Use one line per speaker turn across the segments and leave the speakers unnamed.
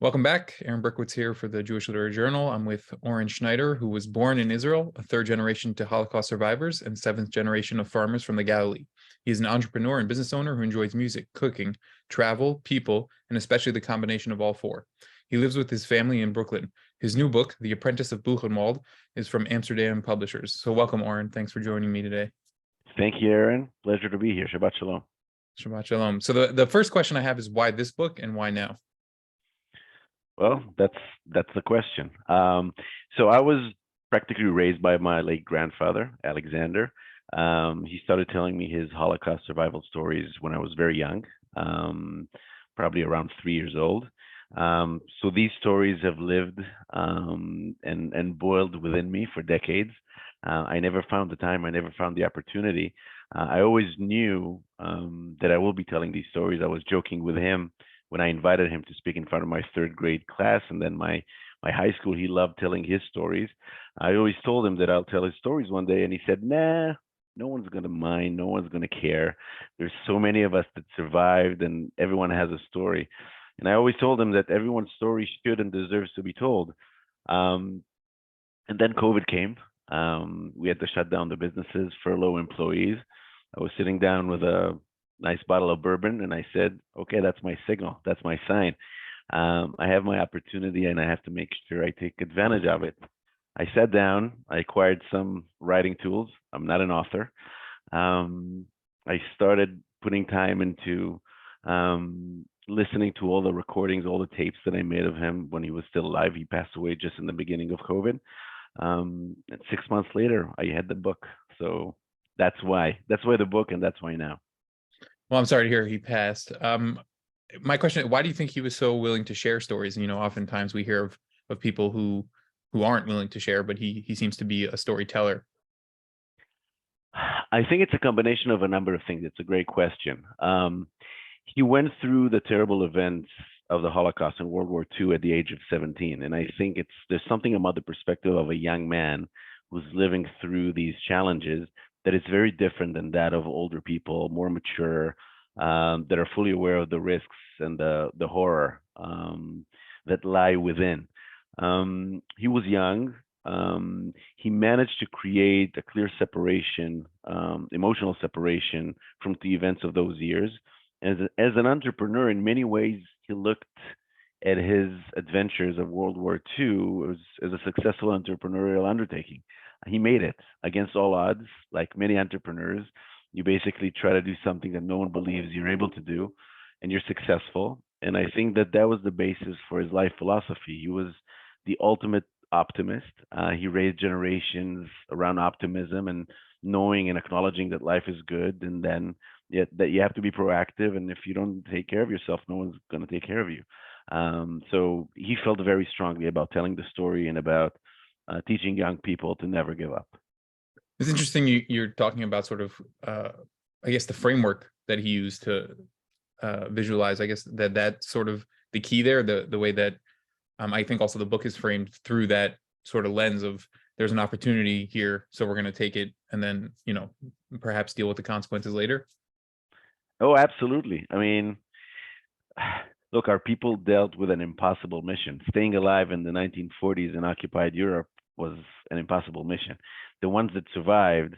Welcome back. Aaron Berkowitz here for the Jewish Literary Journal. I'm with Oren Schneider, who was born in Israel, a third generation to Holocaust survivors, and seventh generation of farmers from the Galilee. He is an entrepreneur and business owner who enjoys music, cooking, travel, people, and especially the combination of all four. He lives with his family in Brooklyn. His new book, The Apprentice of Buchenwald, is from Amsterdam Publishers. So welcome, Oren. Thanks for joining me today.
Thank you, Aaron. Pleasure to be here. Shabbat shalom.
Shabbat shalom. So the first question I have is why this book and why now?
Well, that's the question. So I was practically raised by my late grandfather, Alexander. He started telling me his Holocaust survival stories when I was very young, probably around 3 years old. So these stories have lived and boiled within me for decades. I never found the time. I never found the opportunity. I always knew that I will be telling these stories. I was joking with him when I invited him to speak in front of my third grade class, and then my high school. He loved telling his stories. I always told him that I'll tell his stories one day, and he said, "Nah, no one's going to mind. No one's going to care. There's so many of us that survived, and everyone has a story." And I always told him that everyone's story should and deserves to be told. And then COVID came. We had to shut down the businesses, furlough employees. I was sitting down with a nice bottle of bourbon, and I said, "Okay, that's my signal. That's my sign. I have my opportunity, and I have to make sure I take advantage of it." I sat down. I acquired some writing tools. I'm not an author. I started putting time into listening to all the recordings, all the tapes that I made of him when he was still alive. He passed away just in the beginning of COVID. And 6 months later, I had the book. So that's why. That's why the book, and that's why now.
Well, I'm sorry to hear he passed. My question: why do you think he was so willing to share stories? You know, oftentimes we hear of people who aren't willing to share, but he seems to be a storyteller.
I think it's a combination of a number of things. It's a great question. He went through the terrible events of the Holocaust and World War II at the age of 17, and I think there's something about the perspective of a young man who's living through these challenges that is very different than that of older people, more mature, that are fully aware of the risks and the horror that lie within. He was young. He managed to create a clear separation, emotional separation from the events of those years. As an entrepreneur, in many ways, he looked at his adventures of World War II as a successful entrepreneurial undertaking. He made it against all odds, like many entrepreneurs. You basically try to do something that no one believes you're able to do, and you're successful. And I think that was the basis for his life philosophy. He was the ultimate optimist. He raised generations around optimism and knowing and acknowledging that life is good, and then yet that you have to be proactive. And if you don't take care of yourself, no one's going to take care of you. So he felt very strongly about telling the story and about teaching young people to never give up.
It's interesting you're talking about sort of, I guess, the framework that he used to visualize. I guess that's sort of the key there. The way that I think also the book is framed through that sort of lens of there's an opportunity here, so we're going to take it, and then perhaps deal with the consequences later.
Oh, absolutely. I mean, look, our people dealt with an impossible mission. Staying alive in the 1940s in occupied Europe was an impossible mission. The ones that survived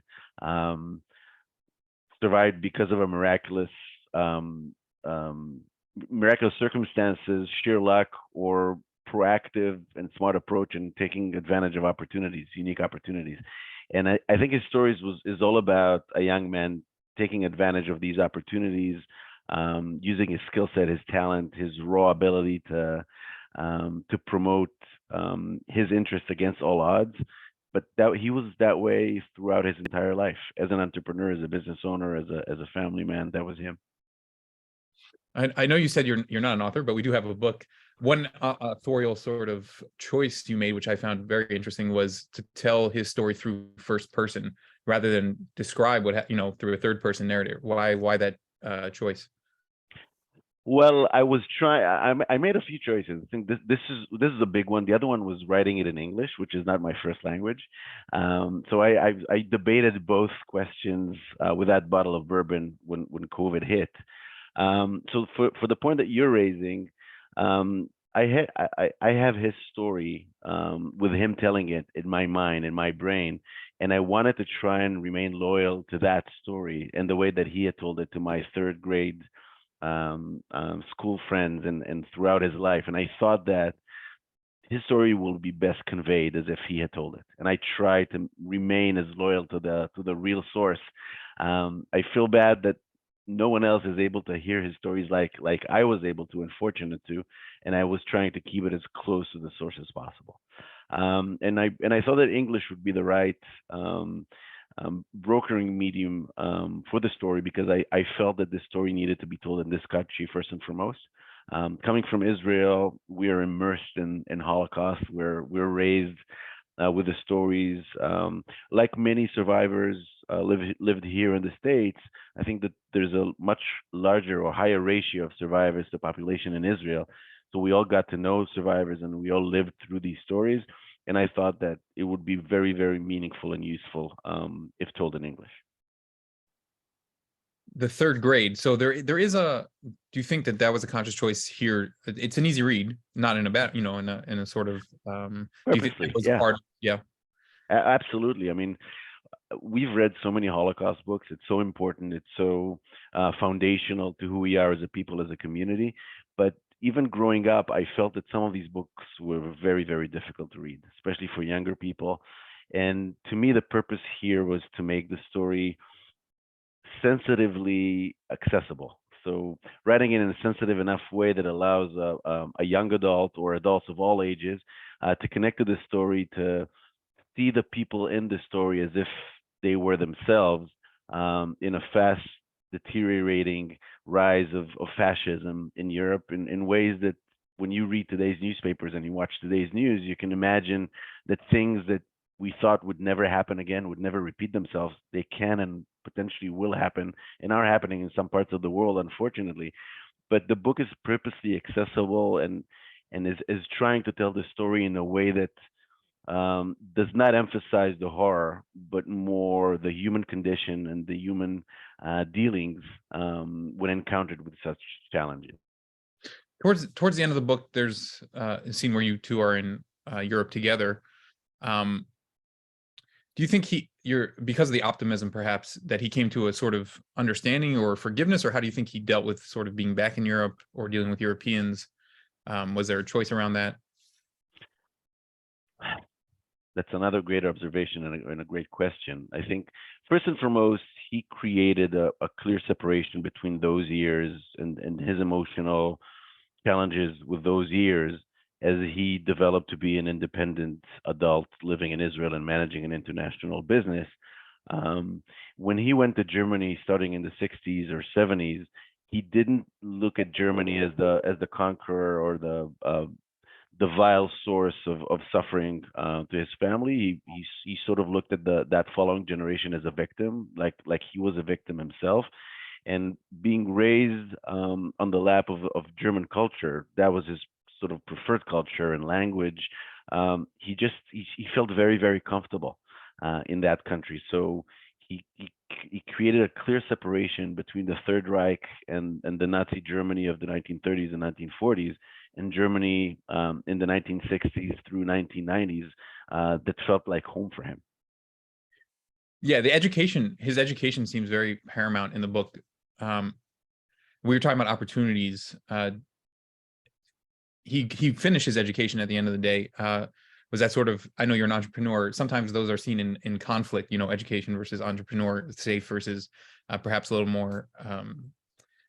survived because of a miraculous circumstances, sheer luck, or proactive and smart approach in taking advantage of opportunities, unique opportunities. And I think his stories is all about a young man taking advantage of these opportunities, using his skill set, his talent, his raw ability to promote his interests against all odds. But that he was that way throughout his entire life, as an entrepreneur, as a business owner, as a family man. That was him.
I know you said you're not an author, but we do have a book. One authorial sort of choice you made, which I found very interesting, was to tell his story through first person rather than describe what through a third person narrative. Why that choice?
Well, I was trying. I made a few choices. I think this is a big one. The other one was writing it in English, which is not my first language. So I debated both questions with that bottle of bourbon when COVID hit. So for the point that you're raising, I have his story with him telling it in my mind, in my brain, and I wanted to try and remain loyal to that story and the way that he had told it to my third grade school friends and throughout his life. And I thought that his story will be best conveyed as if he had told it. And I try to remain as loyal to the real source. I feel bad that no one else is able to hear his stories like I was able to and fortunate to, and I was trying to keep it as close to the source as possible. And I thought that English would be the right brokering medium for the story because I felt that this story needed to be told in this country first and foremost. Coming from Israel, we are immersed in Holocaust. We're raised with the stories. Like many survivors lived here in the States, I think that there's a much larger or higher ratio of survivors to population in Israel. So we all got to know survivors and we all lived through these stories. And I thought that it would be very, very meaningful and useful if told in English.
The third grade. So there is a. Do you think that that was a conscious choice here? It's an easy read, not in a bad, in a sort of. Do you think
Purposely,
that was a
yeah,
part? Yeah.
absolutely. I mean, we've read so many Holocaust books. It's so important. It's so foundational to who we are as a people, as a community. But even growing up, I felt that some of these books were very, very difficult to read, especially for younger people. And to me, the purpose here was to make the story sensitively accessible. So writing it in a sensitive enough way that allows a young adult or adults of all ages to connect to the story, to see the people in the story as if they were themselves in a fast deteriorating rise of fascism in Europe in ways that when you read today's newspapers and you watch today's news, you can imagine that things that we thought would never happen again, would never repeat themselves, they can and potentially will happen and are happening in some parts of the world, unfortunately. But the book is purposely accessible and is trying to tell the story in a way that does not emphasize the horror, but more the human condition and the human dealings when encountered with such challenges.
Towards the end of the book, there's a scene where you two are in Europe together. Do you think you're because of the optimism, perhaps, that he came to a sort of understanding or forgiveness, or how do you think he dealt with sort of being back in Europe or dealing with Europeans? Was there a choice around that?
That's another great observation and a great question. I think first and foremost, he created a clear separation between those years and his emotional challenges with those years as he developed to be an independent adult living in Israel and managing an international business. When he went to Germany starting in the 60s or 70s, he didn't look at Germany as the conqueror or the vile source of suffering to his family. He sort of looked at that following generation as a victim, like he was a victim himself. And being raised on the lap of German culture, that was his sort of preferred culture and language. He felt very, very comfortable in that country. So he created a clear separation between the Third Reich and the Nazi Germany of the 1930s and 1940s, and Germany in the 1960s through 1990s that felt like home for him.
Yeah, his education seems very paramount in the book. We were talking about opportunities. He finished his education at the end of the day. Was that sort of, I know you're an entrepreneur, sometimes those are seen in conflict, education versus entrepreneur, safe versus perhaps a little more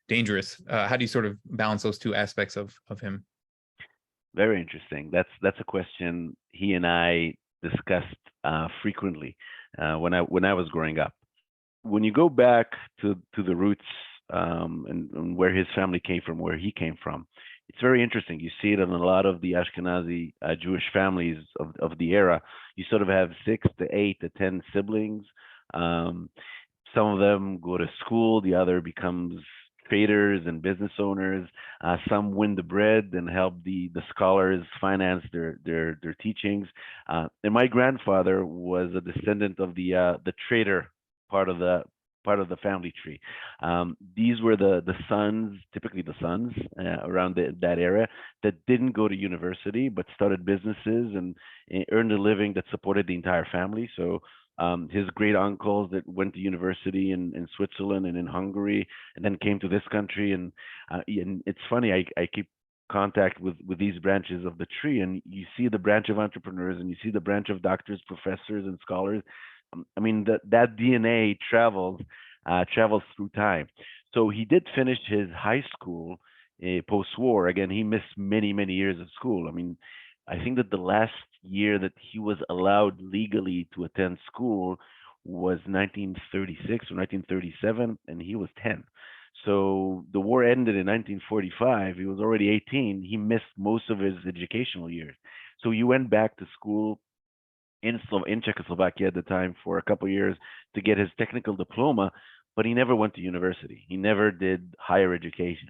dangerous. How do you sort of balance those two aspects of him?
Very interesting. That's a question he and I discussed frequently when I was growing up. When you go back to the roots and where his family came from, where he came from, it's very interesting. You see it in a lot of the Ashkenazi Jewish families of the era. You sort of have 6 to 8 to 10 siblings. Some of them go to school. The other becomes traders and business owners. Some win the bread and help the scholars finance their teachings. And my grandfather was a descendant of the trader part of the part of the family tree. These were the sons, typically the sons around that area, that didn't go to university but started businesses and earned a living that supported the entire family. So his great uncles that went to university in Switzerland and in Hungary, and then came to this country. And it's funny, I keep contact with these branches of the tree, and you see the branch of entrepreneurs, and you see the branch of doctors, professors, and scholars. I mean, that DNA travels through time. So he did finish his high school post-war. Again, he missed many years of school. I mean, I think that the last year that he was allowed legally to attend school was 1936 or 1937, and he was 10. So the war ended in 1945. He was already 18. He missed most of his educational years. So he went back to school in Czechoslovakia at the time for a couple of years to get his technical diploma, but he never went to university. He never did higher education.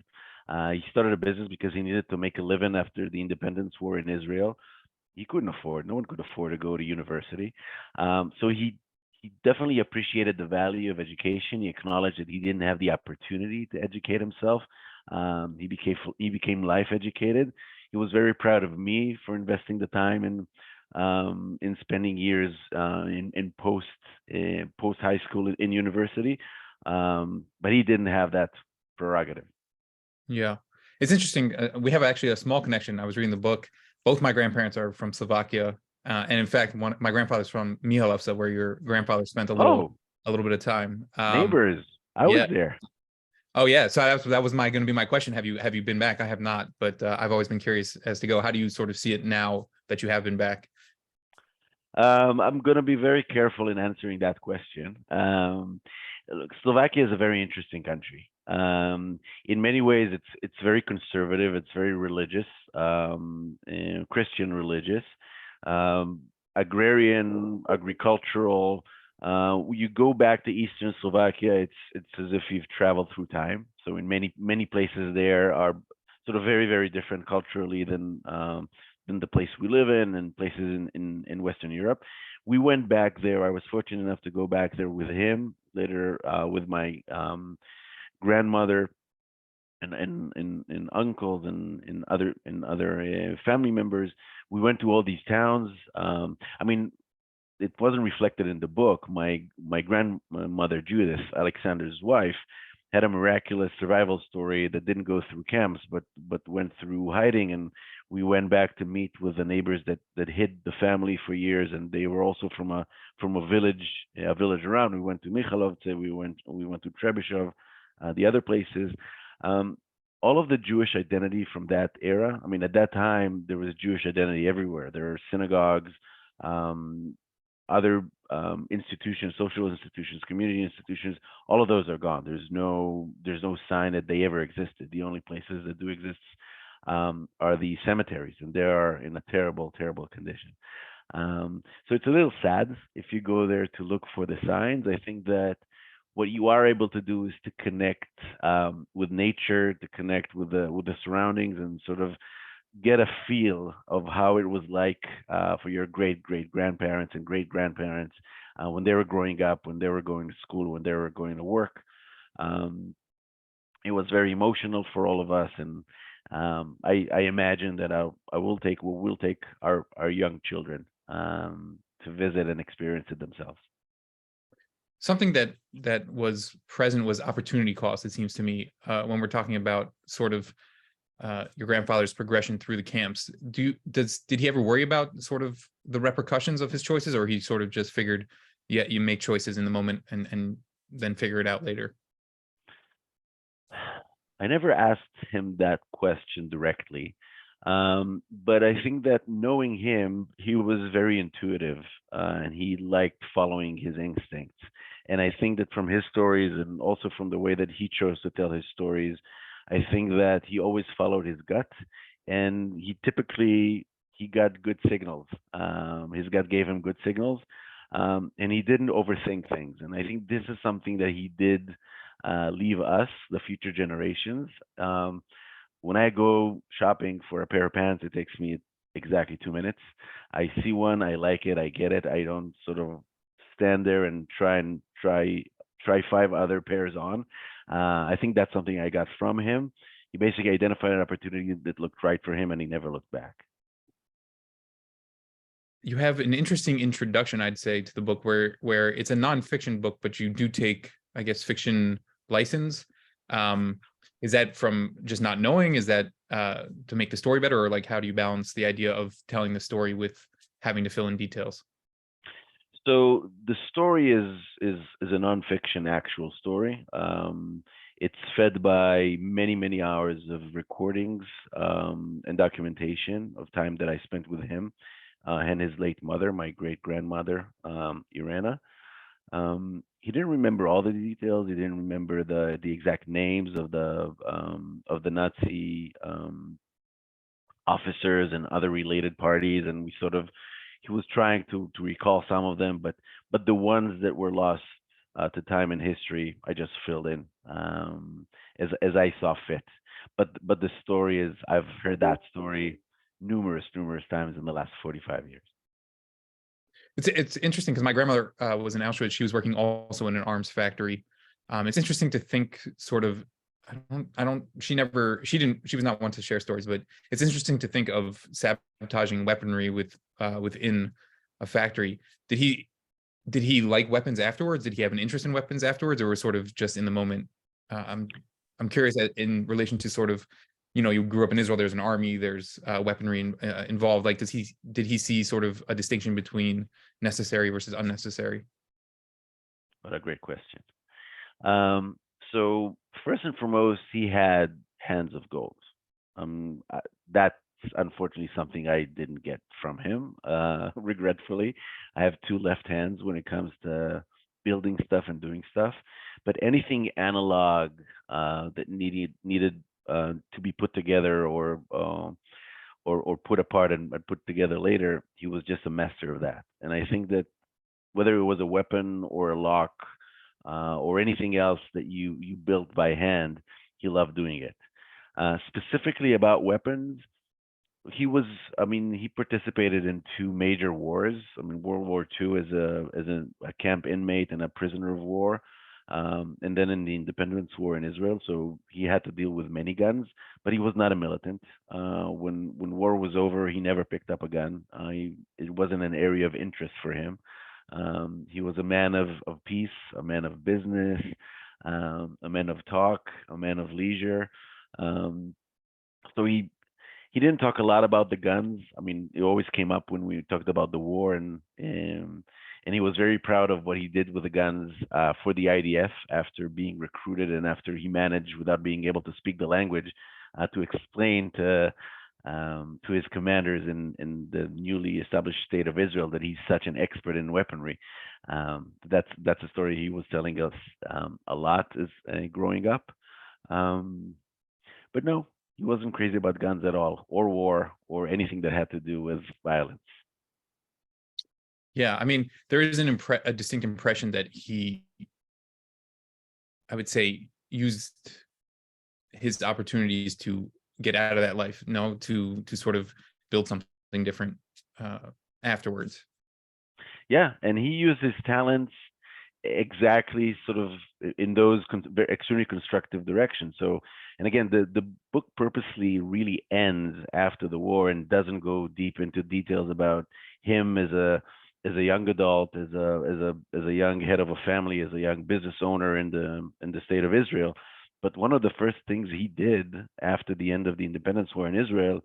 He started a business because he needed to make a living after the independence war in Israel. He couldn't afford. No one could afford to go to university. So he definitely appreciated the value of education. He acknowledged that he didn't have the opportunity to educate himself. He became life educated. He was very proud of me for investing the time in spending years in post high school in university, but he didn't have that prerogative.
Yeah, it's interesting. We have actually a small connection. I was reading the book. Both my grandparents are from Slovakia, and in fact, my grandfather's from Mihalovce, where your grandfather spent
Oh,
a little bit of time.
neighbors! I was
Yeah.
there.
Oh yeah. So that was going to be my question. Have you been back? I have not, but I've always been curious as to go. How do you sort of see it now that you have been back?
I'm going to be very careful in answering that question. Look, Slovakia is a very interesting country. In many ways, it's very conservative. It's very religious, Christian religious, agrarian, agricultural. You go back to Eastern Slovakia, it's as if you've traveled through time. So in many places there are sort of very different culturally than the place we live in and places in Western Europe. We went back there. I was fortunate enough to go back there with him later, with my grandmother and uncles and other family members. We went to all these towns. I mean, it wasn't reflected in the book. My grandmother Judith, Alexander's wife, had a miraculous survival story that didn't go through camps, but went through hiding. And we went back to meet with the neighbors that hid the family for years, and they were also from a village around. We went to Michalovce, we went to Trebishov, the other places. All of the Jewish identity from that era. I mean, at that time there was Jewish identity everywhere. There are synagogues, other institutions, social institutions, community institutions. All of those are gone. There's no sign that they ever existed. The only places that do exist are the cemeteries, and they are in a terrible condition. So it's a little sad if you go there to look for the signs. I think that what you are able to do is to connect with nature, to connect with the surroundings, and sort of get a feel of how it was like for your great grandparents and great grandparents when they were growing up, when they were going to school, when they were going to work. It was very emotional for all of us, and I imagine that we'll take our young children to visit and experience it themselves.
Something that was present was opportunity cost. It seems to me when we're talking about sort of your grandfather's progression through the camps. Did he ever worry about sort of the repercussions of his choices, or he sort of just figured, yeah, you make choices in the moment and then figure it out later?
I never asked him that question directly, but I think that knowing him, he was very intuitive, and he liked following his instincts. And I think that from his stories, and also from the way that he chose to tell his stories, I think that he always followed his gut, and he got good signals. His gut gave him good signals, and he didn't overthink things. And I think this is something that he did leave us, the future generations. When I go shopping for a pair of pants, it takes me exactly 2 minutes. I see one, I like it, I get it. I don't sort of stand there and try try 5 other pairs on. I think that's something I got from him. He basically identified an opportunity that looked right for him, and he never looked back.
You have an interesting introduction, I'd say, to the book where it's a nonfiction book, but you do take, I guess, fiction license. Is that from just not knowing? Is that to make the story better, or like how do you balance the idea of telling the story with having to fill in details?
So the story is a nonfiction actual story. It's fed by many hours of recordings and documentation of time that I spent with him and his late mother, my great grandmother, Irena. He didn't remember all the details. He didn't remember the exact names of the Nazi officers and other related parties, and he was trying to recall some of them, but the ones that were lost to time and history, I just filled in as I saw fit. But the story is, I've heard that story numerous times in the last 45 years.
It's interesting because my grandmother was in Auschwitz. She was working also in an arms factory. It's interesting to think sort of, she was not one to share stories, but it's interesting to think of sabotaging weaponry within a factory. Did he like weapons afterwards? Did he have an interest in weapons afterwards, or was sort of just in the moment? I'm curious in relation to sort of, you grew up in Israel, there's an army, there's weaponry involved. Like, did he see sort of a distinction between necessary versus unnecessary?
What a great question. So first and foremost, he had hands of gold. That's unfortunately something I didn't get from him. Regretfully, I have 2 left hands when it comes to building stuff and doing stuff. But anything analog that needed to be put together or put apart and put together later, he was just a master of that. And I think that whether it was a weapon or a lock or anything else that you built by hand, he loved doing it. Specifically about weapons, he participated in 2 major wars. World War II as a camp inmate and a prisoner of war, and then in the Independence War in Israel. So he had to deal with many guns, but he was not a militant. When war was over, he never picked up a gun. It wasn't an area of interest for him. He was a man of peace, a man of business, a man of talk, a man of leisure. So he didn't talk a lot about the guns. It always came up when we talked about the war, and he was very proud of what he did with the guns for the IDF after being recruited and after he managed, without being able to speak the language, to explain to his commanders in the newly established state of Israel that he's such an expert in weaponry. That's a story he was telling us a lot as growing up. But no, he wasn't crazy about guns at all, or war, or anything that had to do with violence.
Yeah, there is a distinct impression that he, I would say, used his opportunities to get out of that life, to sort of build something different afterwards.
Yeah, and he used his talents exactly sort of in those extremely constructive directions. So, and again, the book purposely really ends after the war and doesn't go deep into details about him as a young adult, as a young head of a family, as a young business owner in the state of Israel. But one of the first things he did after the end of the Independence War in Israel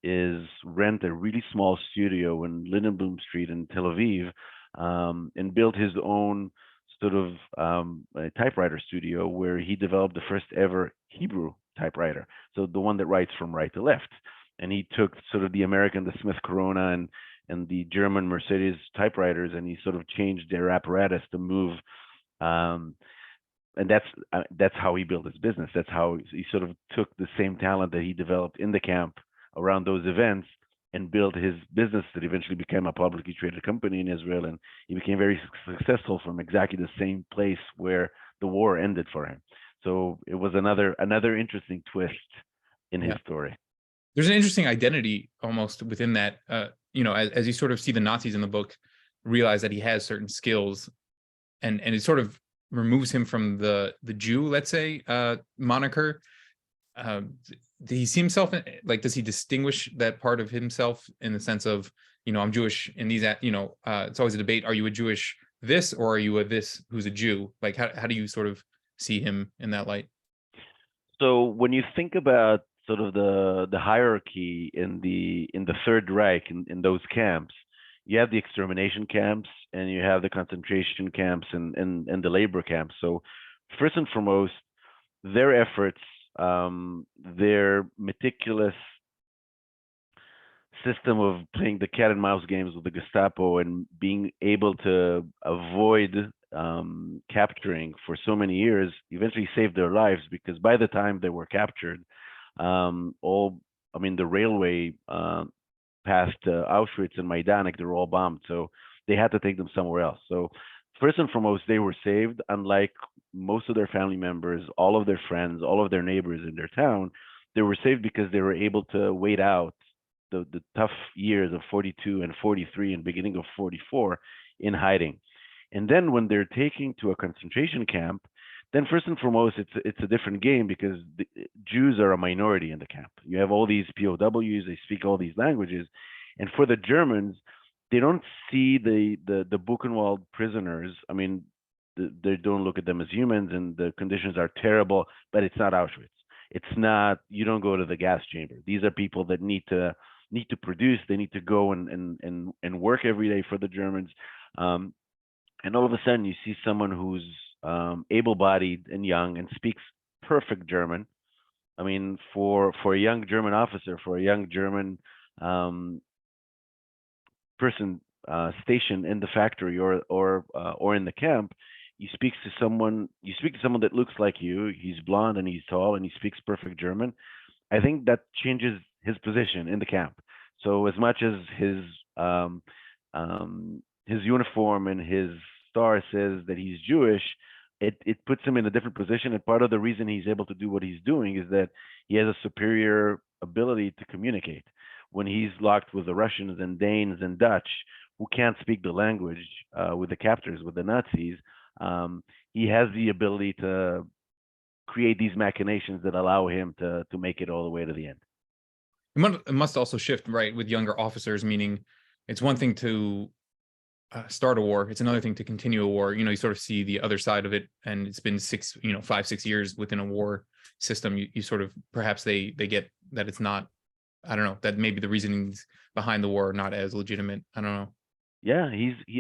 is rent a really small studio in Lindenblum Street in Tel Aviv, and built his own sort of a typewriter studio where he developed the first ever Hebrew typewriter. So the one that writes from right to left. And he took sort of the American, the Smith Corona, and the German Mercedes typewriters, and he sort of changed their apparatus to move. And that's how he built his business. That's how he sort of took the same talent that he developed in the camp around those events and built his business that eventually became a publicly traded company in Israel. And he became very successful from exactly the same place where the war ended for him. So it was another interesting twist in his story.
There's an interesting identity almost within that, as you sort of see the Nazis in the book realize that he has certain skills, and it sort of removes him from the Jew, let's say, moniker. He see himself like, does he distinguish that part of himself in the sense of, I'm Jewish in these, it's always a debate. Are you a Jewish this, or are you a this who's a Jew? Like, how do you sort of see him in that light?
So when you think about sort of the hierarchy in the Third Reich in those camps, you have the extermination camps and you have the concentration camps and the labor camps. So first and foremost, their efforts, their meticulous system of playing the cat and mouse games with the Gestapo and being able to avoid capturing for so many years eventually saved their lives, because by the time they were captured, the railway past Auschwitz and Majdanek, they were all bombed. So they had to take them somewhere else. So first and foremost, they were saved, unlike most of their family members, all of their friends, all of their neighbors in their town. They were saved because they were able to wait out the tough years of 42 and 43 and beginning of 44 in hiding. And then when they're taken to a concentration camp, then first and foremost, it's a different game, because the Jews are a minority in the camp. You have all these POWs, they speak all these languages. And for the Germans, they don't see the Buchenwald prisoners. I mean, they don't look at them as humans, and the conditions are terrible, but it's not Auschwitz. It's not, you don't go to the gas chamber. These are people that need to produce. They need to go and work every day for the Germans. And all of a sudden, you see someone who's able-bodied and young and speaks perfect German. I mean, for a young German officer, for a young German person stationed in the factory or in the camp, you speak to someone that looks like you. He's blonde and he's tall and he speaks perfect German. I think that changes his position in the camp. So as much as his uniform and his star says that he's Jewish, it puts him in a different position. And part of the reason he's able to do what he's doing is that he has a superior ability to communicate. When he's locked with the Russians and Danes and Dutch, who can't speak the language, with the captors, with the Nazis, he has the ability to create these machinations that allow him to make it all the way to the end.
It must also shift, right, with younger officers, meaning it's one thing to start a war. It's another thing to continue a war. You sort of see the other side of it, and it's been 5, 6 years within a war system. You sort of, perhaps they get that it's not, I don't know, that maybe the reasonings behind the war are not as legitimate. I don't know.
Yeah,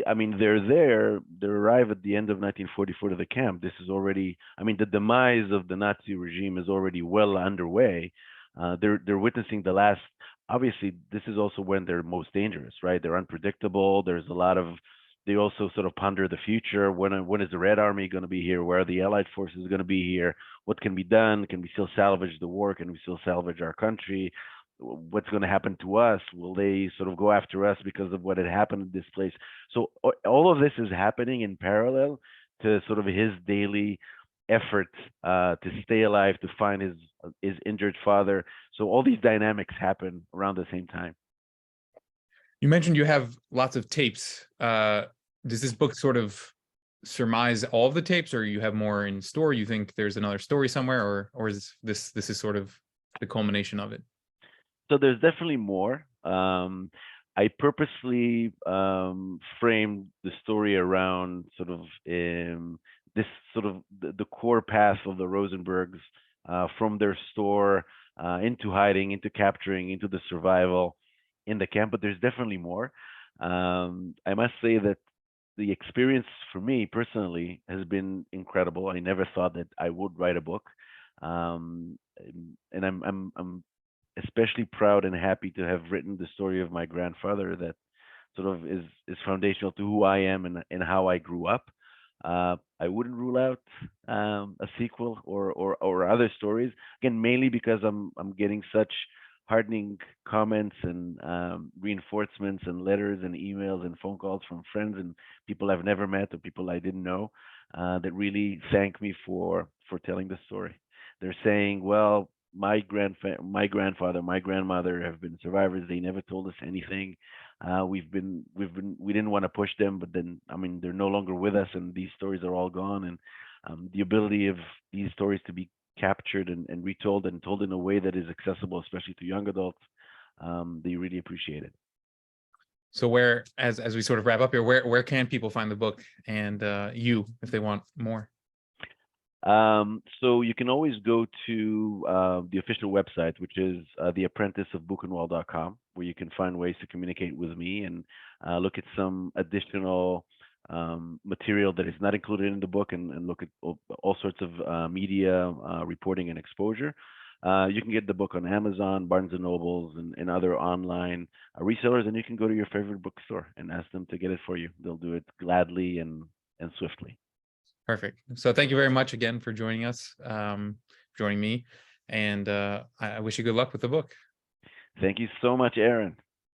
I mean, they arrive at the end of 1944 to the camp. This is already, I mean, the demise of the Nazi regime is already well underway. They're witnessing the last, obviously, this is also when they're most dangerous, right? They're unpredictable. There's a lot of, they also sort of ponder the future. When is the Red Army going to be here? Where are the Allied forces going to be here? What can be done? Can we still salvage the war? Can we still salvage our country? What's going to happen to us? Will they sort of go after us because of what had happened in this place? So all of this is happening in parallel to sort of his daily effort to stay alive, to find his injured father. So all these dynamics happen around the same time.
You mentioned you have lots of tapes. Does this book sort of surmise all of the tapes, or you have more in store? You think there's another story somewhere, or is this is sort of the culmination of it?
So there's definitely more. I purposely framed the story around sort of this sort of the core path of the Rosenbergs, from their store into hiding, into capturing, into the survival in the camp. But there's definitely more. I must say that the experience for me personally has been incredible. I never thought that I would write a book, and I'm especially proud and happy to have written the story of my grandfather that sort of is foundational to who I am and how I grew up. I wouldn't rule out a sequel or other stories, again, mainly because I'm getting such heartening comments and reinforcements and letters and emails and phone calls from friends and people I've never met or people I didn't know, that really thank me for telling the story. They're saying, well, my grandfather, my grandmother have been survivors. They never told us anything. We didn't want to push them, but then, I mean, they're no longer with us, and these stories are all gone. And the ability of these stories to be captured and retold and told in a way that is accessible, especially to young adults, they really appreciate it.
So where, as we sort of wrap up here, where can people find the book and you if they want more?
So you can always go to the official website, which is the Apprentice of Buchenwald.com, where you can find ways to communicate with me and look at some additional material that is not included in the book, and look at all sorts of media reporting and exposure. You can get the book on Amazon, Barnes and Nobles, and other online resellers, and you can go to your favorite bookstore and ask them to get it for you. They'll do it gladly and swiftly.
Perfect. So thank you very much again for joining us, joining me, and I wish you good luck with the book.
Thank you so much, Aaron.